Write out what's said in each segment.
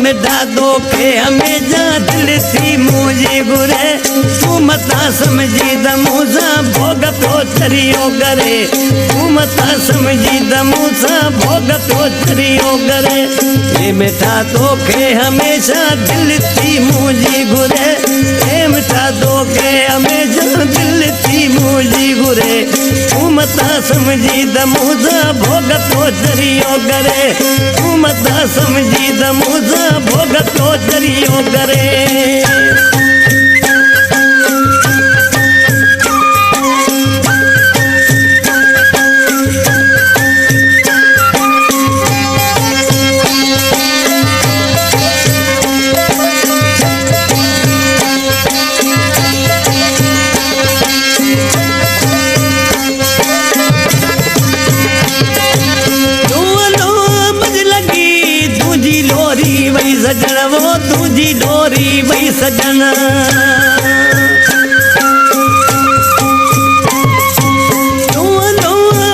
मिठा तोखे हमेशा दिल थी मुंहिंजी घुरे तूं मता समझी त मूंसां भोग पियो चरियो करे तूं मता समझी त मूंसां भोग पियो चरियो करे हे मिठा तोखे हमेशा दिल थी मुंहिंजी घुरे हे मिठा तोखे हमेशा दिल थी मुंहिंजी घुरे तूं मता समझी त मूंसां भोग पियो चरियो करे तूं मता समझी त मूंसां भोग पियो चरियो करे सजन वो तुझी डोरी वही सजन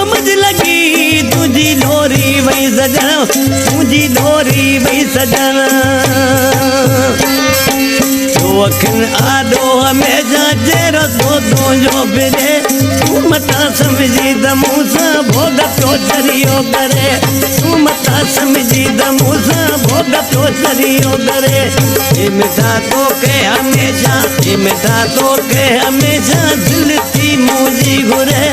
मुझ लगी तुझी डोरी वही सजन तुझी डोरी वही सजन अखिन आडो हमेशा चेहरो तो जो फिरे तूं मता समझी त मूंसां भोग पियो चरियो करे तूं मता समझी त मूंसां भोग पियो चरियो करे हे मिठा तोखे हमेशा हे मिठा तोखे हमेशा दिल थी मुंहिंजी घुरे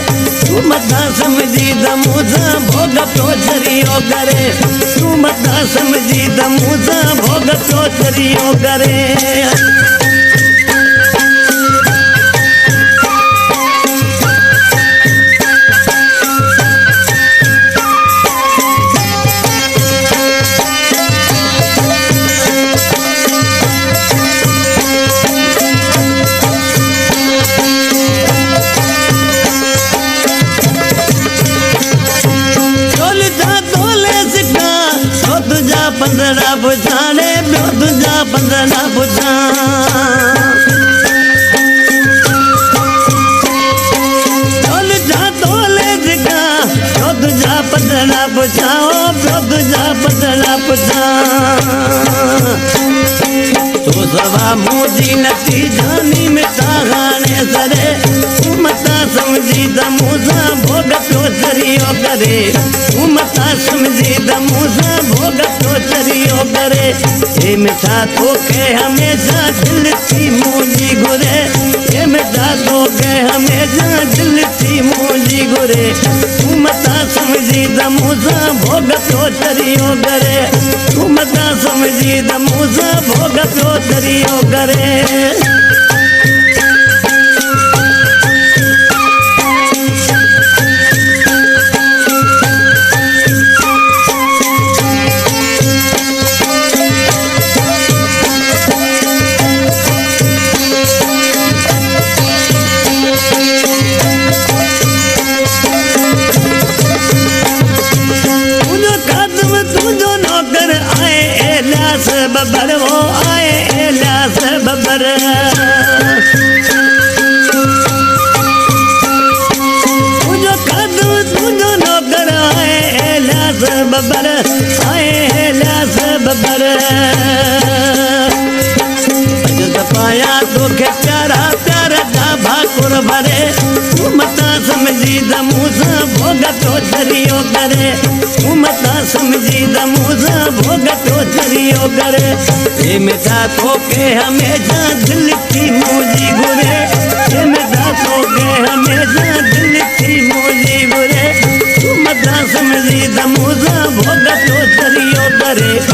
तूं मता समझी त मूंसां भोग पियो चरियो करे तूं मता समझी त मूंसां भोग पियो चरियो करे पंद्रह पुछाने ॿियो तुंहिंजा 15 पुछां तोल जा तोले जिगा ॿियो तुंहिंजा 15 पुछां ॿियो तुंहिंजा 15 पुछां तूं सवा मुंहिंजी नथी जानी मिठा हाणे सरे तूं मता समझी त मूंसां भोग पियो चरियो करे तूं मता समझी त मूंसां भोग पियो चरियो करे हे मिठा तोखे हमेशा दिल थी मुंहिंजी घुरे हे मिठा तोखे हमेशा दिल थी मुंहिंजी घुरे तूं मता समझी त मूंसां भोग पियो चरियो करे तूं मता समझी त मूंसां भोग पियो चरियो करे बबर वो आए एलियास बबर तुझो कदम तुझो नौकर आए एलियास बबर आए एलियास बबर पाया तोखे प्यारा प्यारा जा भाकुर भरे तूं मता समझी त मूंसां भोग पियो चरियो करे तूं मता समझी त मूंसां भोग पियो चरियो करे हे मिठा तोखे हमेशा दिल थी मुंहिंजी घुरे हे मिठा तोखे हमेशा दिल थी मुंहिंजी घुरे तूं मता समझी त मूंसां भोग पियो चरियो करे